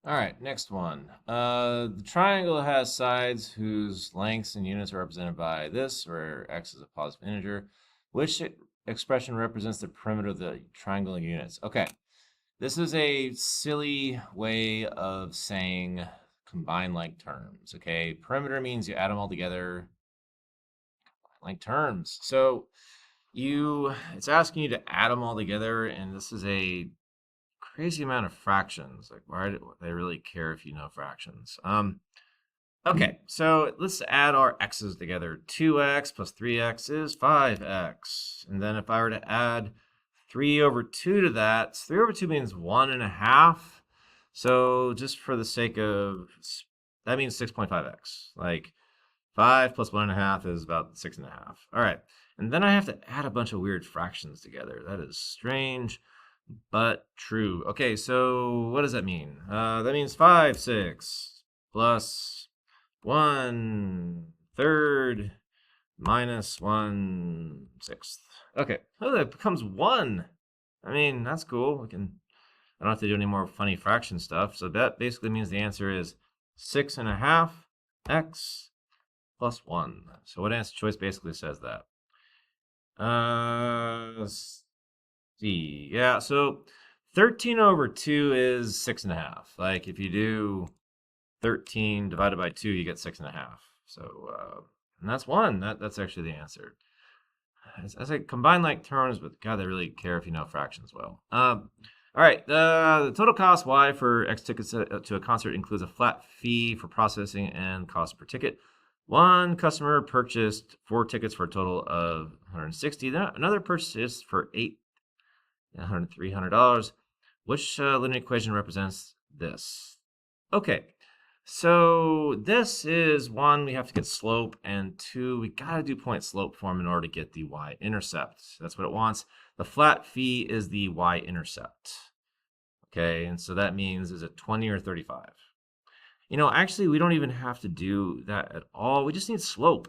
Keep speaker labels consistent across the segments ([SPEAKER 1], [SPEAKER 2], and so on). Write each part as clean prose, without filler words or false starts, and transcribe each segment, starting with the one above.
[SPEAKER 1] All right, next one. The triangle has sides whose lengths and units are represented by this, where x is a positive integer. Which expression represents the perimeter of the triangle in units? Okay, this is a silly way of saying combine like terms. Okay, perimeter means you add them all together like terms. So it's asking you to add them all together, and this is a crazy amount of fractions. Like, why do they really care if you know fractions? Okay, so let's add our x's together. 2x plus 3x is 5x. And then if I were to add 3 over 2 to that, 3 over 2 means 1.5. So just for the sake of, that means 6.5x. Like 5 plus 1.5 is about 6.5. All right, and then I have to add a bunch of weird fractions together. That is strange, but true. Okay, so what does that mean? That means 5/6 plus 1/3 minus 1/6. Okay, oh, that becomes 1. I mean, that's cool. I don't have to do any more funny fraction stuff. So that basically means the answer is 6.5 x plus 1. So what answer choice basically says that? See. Yeah, so 13 over 2 is 6.5. Like if you do 13 divided by 2, you get 6.5. So, and that's 1. That's actually the answer. As I combine like terms, but God, they really care if you know fractions well. All right, the total cost Y for X tickets to a concert includes a flat fee for processing and cost per ticket. One customer purchased 4 tickets for a total of 160. Another purchased for $300. Which linear equation represents this? Okay, so this is 1, we have to get slope, and 2, we gotta do point slope form in order to get the y-intercept. That's what it wants. The flat fee is the y-intercept. Okay, and so that means is it 20 or 35? Actually, we don't even have to do that at all. We just need slope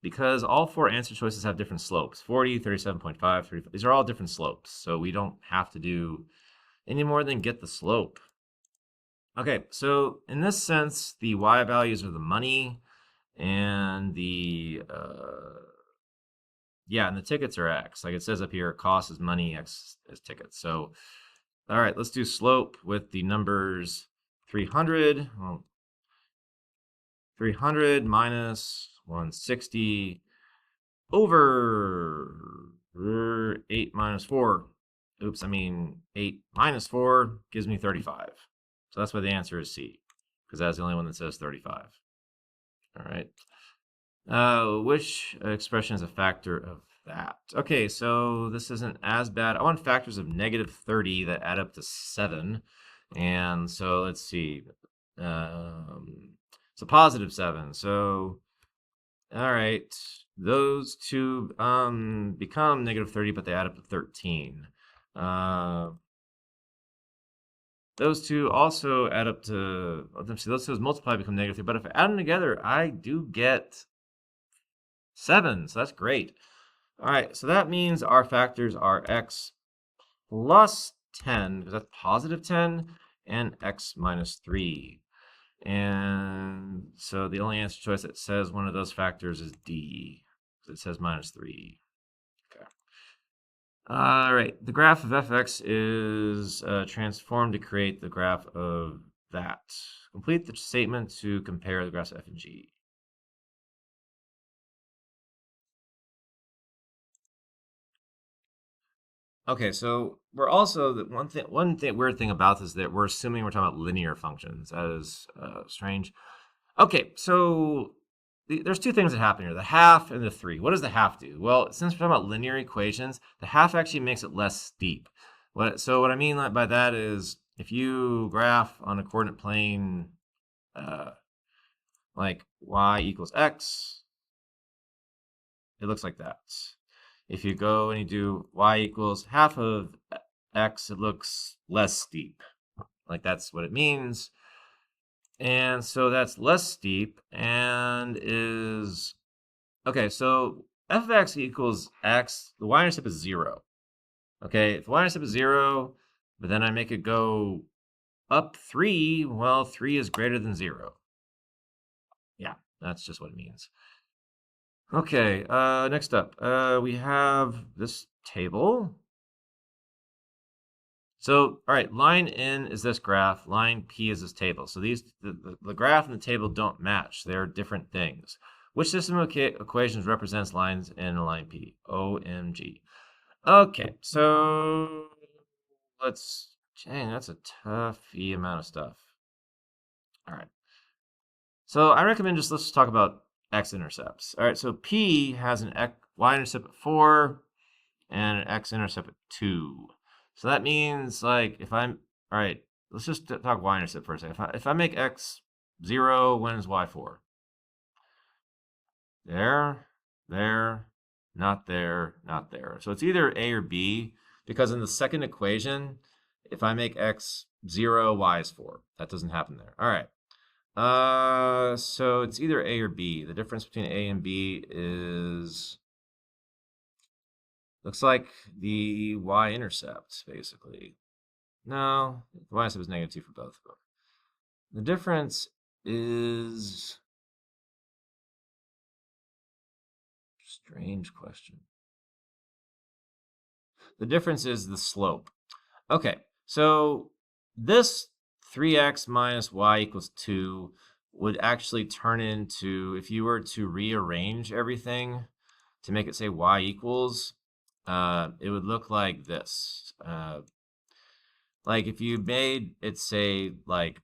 [SPEAKER 1] because all 4 answer choices have different slopes. 40, 37.5, 35. These are all different slopes, so we don't have to do any more than get the slope. Okay, so in this sense, the y values are the money, and the and the tickets are x. Like it says up here, cost is money, x is tickets. So, all right, let's do slope with the numbers 300. Well, 300 minus 160 over 8 minus 4. Oops, I mean 8 minus 4 gives me 35. So that's why the answer is C, because that's the only one that says 35. All right. Which expression is a factor of that? Okay, so this isn't as bad. I want factors of negative 30 that add up to 7. And so let's see. It's a positive 7. So, all right, those two become negative 30, but they add up to 13. Those two also add up to, let's see, those two multiply become negative 3, but if I add them together, I do get 7, so that's great. All right, so that means our factors are x plus 10, because that's positive 10, and x minus 3. And so the only answer choice that says one of those factors is D, because it says minus 3. Okay. All right, the graph of fx is transformed to create the graph of that. Complete the statement to compare the graphs of f and g. Okay, so we're also the one thing weird thing about this is that we're assuming we're talking about linear functions. That is strange. Okay, so there's 2 things that happen here: the half and the 3. What does the half do? Well, since we're talking about linear equations, the half actually makes it less steep. So what I mean by that is if you graph on a coordinate plane, like y equals x, it looks like that. If you go and you do y equals half of x, it looks less steep. Like that's what it means. And so that's less steep and is, okay, so f of x equals x, the y-intercept is 0. Okay, if the y-intercept is 0, but then I make it go up 3, well, 3 is greater than 0. Yeah, that's just what it means. Okay, next up, we have this table. So, all right, line N is this graph, line P is this table. So the graph and the table don't match. They're different things. Which system of equations represents lines N and line P? OMG. Okay, so dang, that's a toughy amount of stuff. All right. So I recommend let's talk about x-intercepts. All right, so P has an y-intercept at 4 and an x-intercept at 2. So that means, like, all right, let's just talk y-intercept for a second. If I make x 0, when is y 4? There, not there, not there. So it's either A or B, because in the second equation, if I make x 0, y is 4. That doesn't happen there. All right. So it's either A or B. The difference between A and B looks like the y-intercept, basically. No, the y-intercept is -2 for both of them. The difference is... Strange question. The difference is the slope. Okay, so this 3x minus y equals 2 would actually turn into, if you were to rearrange everything to make it say y equals, it would look like this. Like if you made it say like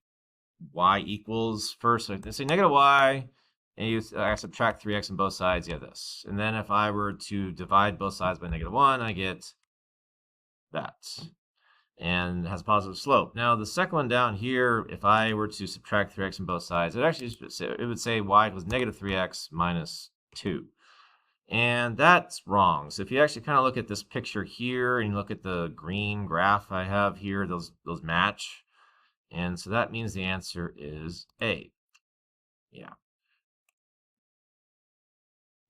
[SPEAKER 1] y equals first, like say negative y, and you subtract 3x on both sides, you have this. And then if I were to divide both sides by -1, I get that. And it has a positive slope. Now the second one down here, if I were to subtract 3x on both sides, it would say y equals -3x minus 2. And that's wrong. So if you actually kind of look at this picture here and you look at the green graph I have here, those match. And so that means the answer is A. Yeah.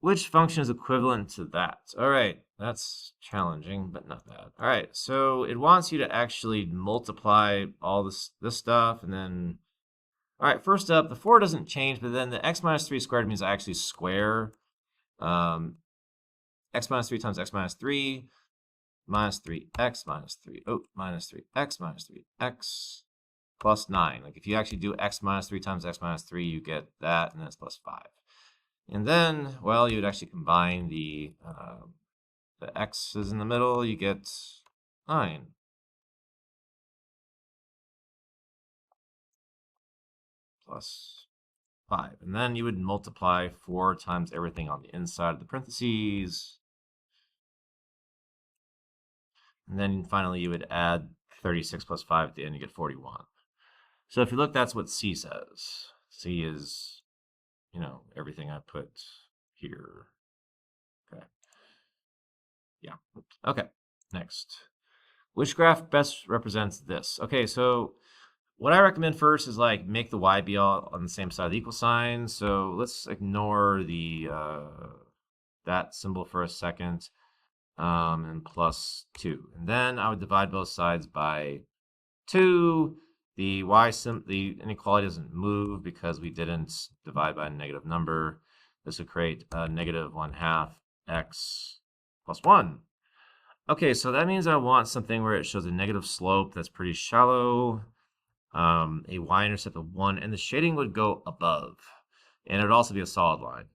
[SPEAKER 1] Which function is equivalent to that? All right, that's challenging, but not bad. All right, so it wants you to actually multiply all this stuff, and then, all right, first up, the 4 doesn't change, but then the x minus 3 squared means I actually square x minus 3 times x minus 3 minus 3x minus 3, minus 3x minus 3x plus 9. Like if you actually do x minus 3 times x minus 3, you get that, and then it's plus 5. And then, well, you would actually combine the x's in the middle, you get 9. Plus 5. And then you would multiply 4 times everything on the inside of the parentheses. And then finally you would add 36 plus 5 at the end, you get 41. So if you look, that's what C says. C is, everything I put here. Okay. Yeah. Okay. Next. Which graph best represents this? Okay, so what I recommend first is like make the y be all on the same side of the equal sign. So let's ignore the that symbol for a second, and plus 2. And then I would divide both sides by 2. The the inequality doesn't move because we didn't divide by a negative number. This would create a -1/2 x plus 1. Okay, so that means I want something where it shows a negative slope that's pretty shallow, a y-intercept of 1, and the shading would go above. And it would also be a solid line.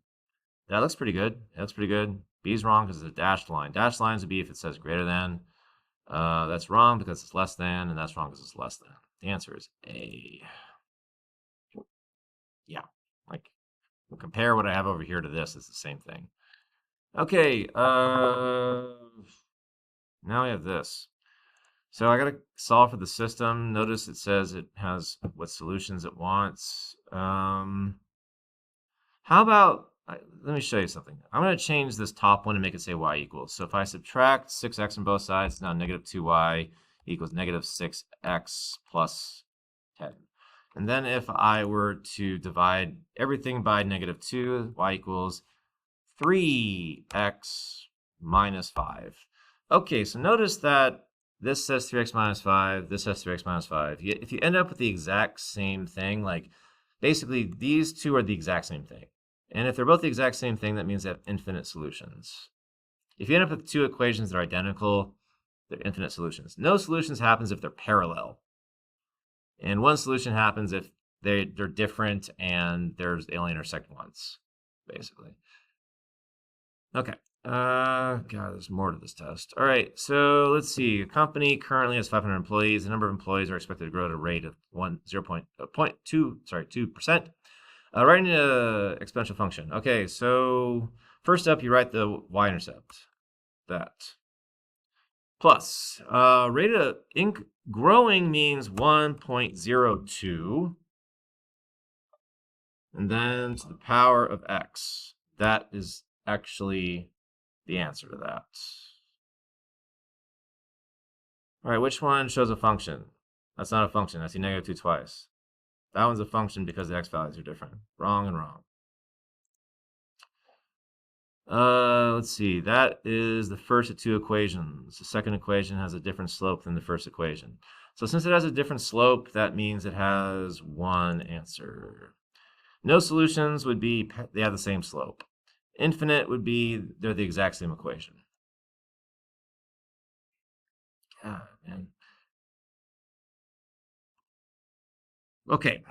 [SPEAKER 1] That looks pretty good. That's pretty good. B is wrong because it's a dashed line. Dashed lines would be if it says greater than. That's wrong because it's less than, and that's wrong because it's less than. The answer is A. Yeah, like, we'll compare what I have over here to this. It's the same thing. Okay, now we have this. So I got to solve for the system. Notice it says it has what solutions it wants. How about, let me show you something. I'm going to change this top one and make it say y equals. So if I subtract 6x on both sides, it's now -2y equals -6x plus 10. And then if I were to divide everything by -2, y equals 3x minus 5. Okay, so notice that this says 3x minus 5, this says 3x minus 5. If you end up with the exact same thing, like basically these two are the exact same thing. And if they're both the exact same thing, that means they have infinite solutions. If you end up with two equations that are identical, they're infinite solutions. No solutions happens if they're parallel. And one solution happens if they're different and they only intersect once, basically. Okay. God, there's more to this test. All right, so let's see. A company currently has 500 employees. The number of employees are expected to grow at a rate of 2%. Writing an exponential function. Okay, so first up, you write the y-intercept. That. Plus, rate of growing means 1.02. And then to the power of x. That is actually the answer to that. All right, which one shows a function? That's not a function. I see -2 twice. That one's a function because the x values are different. Wrong and wrong. Let's see. That is the first of two equations. The second equation has a different slope than the first equation. So since it has a different slope, that means it has one answer. No solutions would be they have the same slope. Infinite would be they're the exact same equation. Ah, man. Okay,